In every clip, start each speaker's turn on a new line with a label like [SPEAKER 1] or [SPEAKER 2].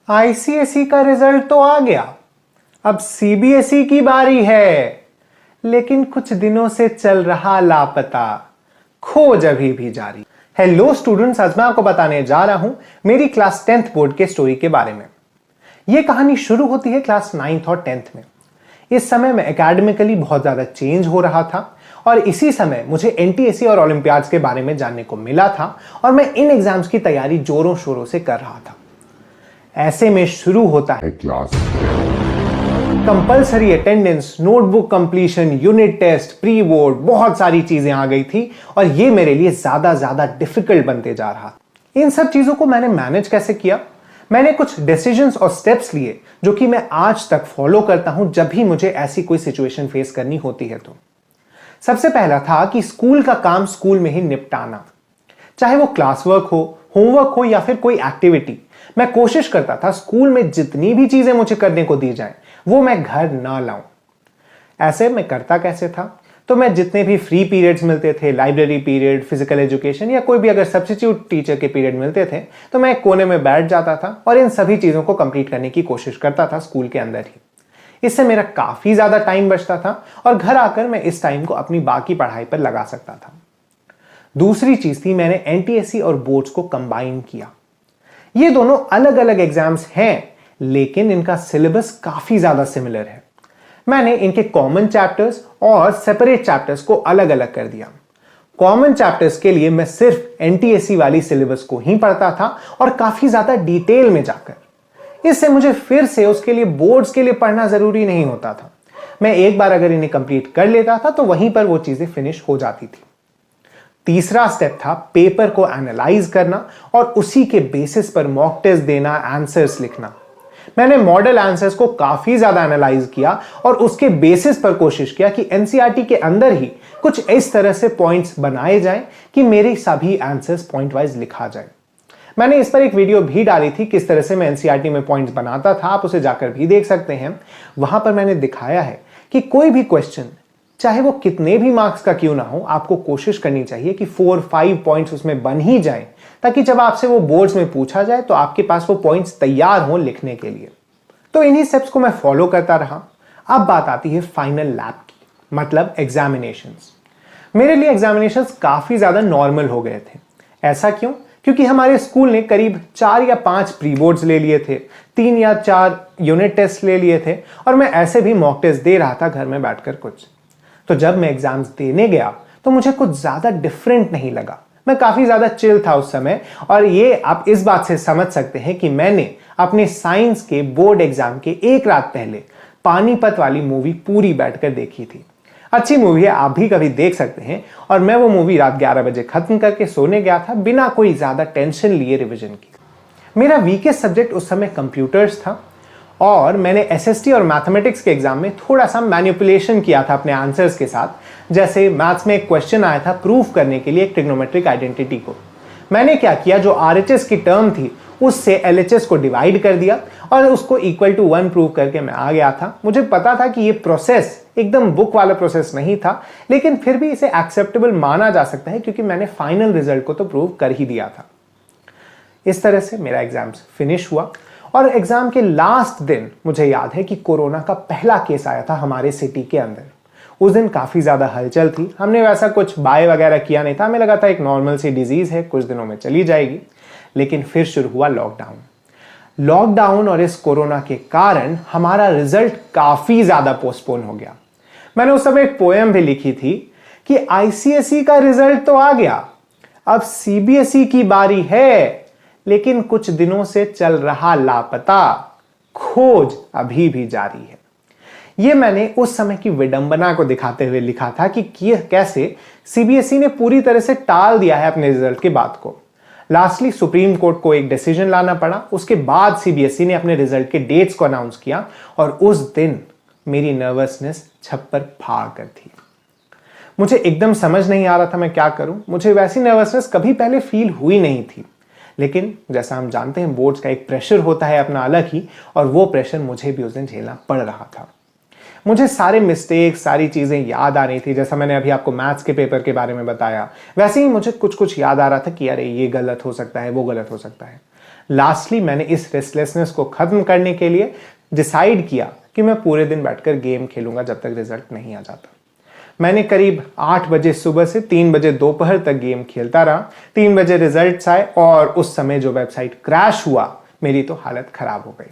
[SPEAKER 1] ICSE का result तो आ गया, अब सीबीएसई की बारी है, लेकिन कुछ दिनों से चल रहा लापता, खोज अभी भी जारी। हेलो स्टूडेंट्स, आज मैं आपको बताने जा रहा हूं मेरी क्लास 10th बोर्ड के स्टोरी के बारे में। यह कहानी शुरू होती है क्लास 9th और 10th में। इस समय मैं एकेडमिकली बहुत ज्यादा चेंज हो रहा था और इसी समय मुझे एनटीएससी और ओलंपियाड्स के बारे में जानने को मिला था और मैं इन एग्जाम्स की तैयारी जोरों शोरों से कर रहा था। ऐसे में शुरू होता है class compulsory attendance, notebook completion, unit test, pre board, बहुत सारी चीजें आ गई थी और ये मेरे लिए ज्यादा डिफिकल्ट बनते जा रहा। इन सब चीजों को मैंने मैनेज कैसे किया? मैंने कुछ डिसीजंस और स्टेप्स लिए जो कि मैं आज तक फॉलो करता हूं जब भी मुझे ऐसी कोई सिचुएशन फेस करनी होती है। तो सबसे पहला था कि स्कूल का काम स्कूल में ही निपटाना, चाहे वो क्लास वर्क हो, होमवर्क हो या फिर कोई एक्टिविटी। मैं कोशिश करता था स्कूल में जितनी भी चीजें मुझे करने को दी जाए वो मैं घर ना लाऊं। ऐसे मैं करता कैसे था? तो मैं जितने भी फ्री पीरियड्स मिलते थे, लाइब्रेरी पीरियड, फिजिकल एजुकेशन या कोई भी अगर सब्स्टिट्यूट टीचर के पीरियड मिलते थे, तो मैं एक कोने में बैठ जाता था और इन सभी चीजों को कंप्लीट करने की कोशिश करता था स्कूल के अंदर ही। इससे मेरा काफी ज्यादा टाइम बचता था और घर आकर मैं इस टाइम को अपनी बाकी पढ़ाई पर लगा सकता था। दूसरी चीज थी, मैंने एनटीएससी और बोर्ड्स को कंबाइन किया। ये दोनों अलग अलग एग्जाम्स हैं, लेकिन इनका सिलेबस काफी ज्यादा सिमिलर है। मैंने इनके कॉमन चैप्टर्स और सेपरेट चैप्टर्स को अलग अलग कर दिया। कॉमन चैप्टर्स के लिए मैं सिर्फ एनटीएससी वाली सिलेबस को ही पढ़ता था और काफी ज्यादा डिटेल में जाकर। इससे मुझे फिर से उसके लिए बोर्ड्स के लिए पढ़ना जरूरी नहीं होता था। मैं एक बार अगर इन्हें कंप्लीट कर लेता था तो वहीं पर वो चीजें फिनिश हो जाती थी। तीसरा स्टेप था पेपर को एनालाइज करना और उसी के बेसिस पर मॉक टेस्ट देना, आंसर्स लिखना। मैंने मॉडल आंसर्स को काफी ज्यादा एनालाइज किया और उसके बेसिस पर कोशिश किया कि एनसीईआरटी के अंदर ही कुछ इस तरह से पॉइंट्स बनाए जाएं कि मेरे सभी आंसर्स पॉइंट वाइज लिखा जाए। मैंने इस पर एक वीडियो भी डाली थी किस तरह से मैं एनसीईआरटी में पॉइंट्स बनाता था, आप उसे जाकर भी देख सकते हैं। वहां पर मैंने दिखाया है कि कोई भी क्वेश्चन, चाहे वो कितने भी मार्क्स का क्यों ना हो, आपको कोशिश करनी चाहिए कि 4-5 पॉइंट्स उसमें बन ही जाएं, ताकि जब आपसे वो बोर्ड्स में पूछा जाए तो आपके पास वो पॉइंट्स तैयार हों लिखने के लिए। तो इन्हीं स्टेप्स को मैं फॉलो करता रहा। अब बात आती है फाइनल लैब की, मतलब एग्जामिनेशंस। मेरे लिए एग्जामिनेशंस काफी ज्यादा नॉर्मल हो गए थे। ऐसा क्यों? क्योंकि हमारे स्कूल ने करीब 4 या 5 प्री बोर्ड्स ले लिए थे, 3 या 4 यूनिट टेस्ट ले लिए थे और मैं ऐसे भी मॉक टेस्ट दे रहा था घर में बैठकर कुछ। तो जब मैं एग्जाम्स देने गया तो मुझे कुछ ज्यादा डिफरेंट नहीं लगा। मैं काफी ज्यादा चिल था उस समय और ये आप इस बात से समझ सकते हैं कि मैंने अपने साइंस के बोर्ड एग्जाम के एक रात पहले पानीपत वाली मूवी पूरी बैठकर देखी थी। अच्छी मूवी है, आप भी कभी देख सकते हैं। और मैं वो मूवी रात 11 बजे खत्म करके सोने गया था बिना कोई ज्यादा टेंशन लिए रिवीजन की। मेरा वीकेस्ट सब्जेक्ट उस समय कंप्यूटर्स था और मैंने एसएसटी और मैथमेटिक्स के एग्जाम में थोड़ा सा मैनिपुलेशन किया था अपने आंसर्स के साथ। जैसे मैथ्स में एक क्वेश्चन आया था प्रूफ करने के लिए एक ट्रिग्नोमेट्रिक आइडेंटिटी को। मैंने क्या किया, जो आरएचएस की टर्म थी उससे एलएचएस को डिवाइड कर दिया और उसको इक्वल टू 1 प्रूव करके मैं आ गया था। मुझे पता था कि ये प्रोसेस एकदम बुक वाला प्रोसेस नहीं था, लेकिन फिर भी इसे एक्सेप्टेबल माना जा सकता है क्योंकि मैंने फाइनल रिजल्ट को तो प्रूव कर ही दिया था। इस तरह से मेरा एग्जाम्स फिनिश हुआ और एग्जाम के लास्ट दिन मुझे याद है कि कोरोना का पहला केस आया था हमारे सिटी के अंदर। उस दिन काफी ज्यादा हलचल थी। हमने वैसा कुछ बाय वगैरह किया नहीं था, हमें लगा था एक नॉर्मल सी डिजीज है, कुछ दिनों में चली जाएगी। लेकिन फिर शुरू हुआ लॉकडाउन और इस कोरोना के कारण हमारा रिजल्ट काफी ज्यादा पोस्टपोन हो गया। मैंने उस समय एक पोएम भी लिखी थी कि आईसीएसई का रिजल्ट तो आ गया, अब सीबीएसई की बारी है, लेकिन कुछ दिनों से चल रहा लापता, खोज अभी भी जारी है। यह मैंने उस समय की विडंबना को दिखाते हुए लिखा था कि कैसे सीबीएसई ने पूरी तरह से टाल दिया है अपने रिजल्ट के बाद को। लास्टली सुप्रीम कोर्ट को एक डिसीजन लाना पड़ा, उसके बाद सीबीएसई ने अपने रिजल्ट के डेट्स को अनाउंस किया और उस दिन मेरी नर्वसनेस छप्पर फाड़ कर थी। मुझे एकदम समझ नहीं आ रहा था मैं क्या करूं। मुझे वैसी नर्वसनेस कभी पहले फील हुई नहीं थी, लेकिन जैसा हम जानते हैं बोर्ड्स का एक प्रेशर होता है अपना अलग ही, और वो प्रेशर मुझे भी उस दिन झेलना पड़ रहा था। मुझे सारे मिस्टेक्स, सारी चीजें याद आ रही थी। जैसा मैंने अभी आपको मैथ्स के पेपर के बारे में बताया, वैसे ही मुझे कुछ कुछ याद आ रहा था कि अरे ये गलत हो सकता है, वो गलत हो सकता है। लास्टली मैंने इस रेस्टलेसनेस को खत्म करने के लिए डिसाइड किया कि मैं पूरे दिन बैठकर गेम खेलूंगा जब तक रिजल्ट नहीं आ जाता। मैंने करीब 8 बजे सुबह से 3 बजे दोपहर तक गेम खेलता रहा। 3 बजे रिजल्ट्स आए और उस समय जो वेबसाइट क्रैश हुआ, मेरी तो हालत खराब हो गई।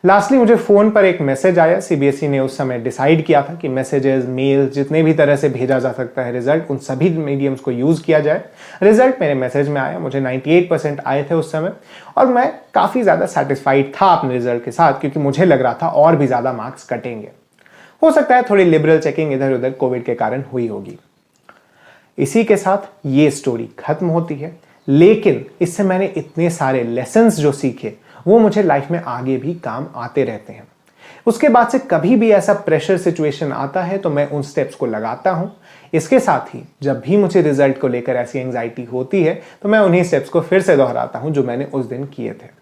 [SPEAKER 1] लास्टली मुझे फोन पर एक मैसेज आया। सीबीएसई ने उस समय डिसाइड किया था कि मैसेजेस, मेल, जितने भी तरह से भेजा जा सकता है रिजल्ट, उन सभी मीडियम्स को यूज किया जाए। रिजल्ट मेरे मैसेज में आया। मुझे 98% आए थे उस समय और मैं काफी ज्यादा सेटिस्फाइड था अपने रिजल्ट के साथ, क्योंकि मुझे लग रहा था और भी ज्यादा मार्क्स कटेंगे। हो सकता है थोड़ी लिबरल चेकिंग इधर उधर कोविड के कारण हुई होगी। इसी के साथ ये स्टोरी खत्म होती है, लेकिन इससे मैंने इतने सारे लेसन्स जो सीखे वो मुझे लाइफ में आगे भी काम आते रहते हैं। उसके बाद से कभी भी ऐसा प्रेशर सिचुएशन आता है तो मैं उन स्टेप्स को लगाता हूं। इसके साथ ही जब भी मुझे रिजल्ट को लेकर ऐसी एंजाइटी होती है तो मैं उन्हीं स्टेप्स को फिर से दोहराता हूं जो मैंने उस दिन किए थे।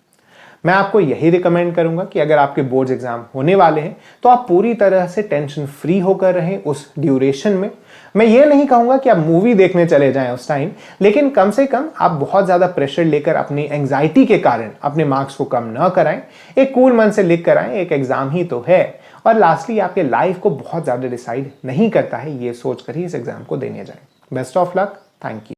[SPEAKER 1] मैं आपको यही रिकमेंड करूंगा कि अगर आपके बोर्ड्स एग्जाम होने वाले हैं तो आप पूरी तरह से टेंशन फ्री होकर रहें उस ड्यूरेशन में। मैं ये नहीं कहूंगा कि आप मूवी देखने चले जाएं उस टाइम, लेकिन कम से कम आप बहुत ज्यादा प्रेशर लेकर अपनी एंजाइटी के कारण अपने मार्क्स को कम न कराएं। एक कूल मन से लिख कर आएं, एक एग्जाम ही तो है। और लास्टली आपके लाइफ को बहुत ज्यादा डिसाइड नहीं करता है, ये सोचकर ही इस एग्जाम को देने जाएं। Best of luck. Thank you.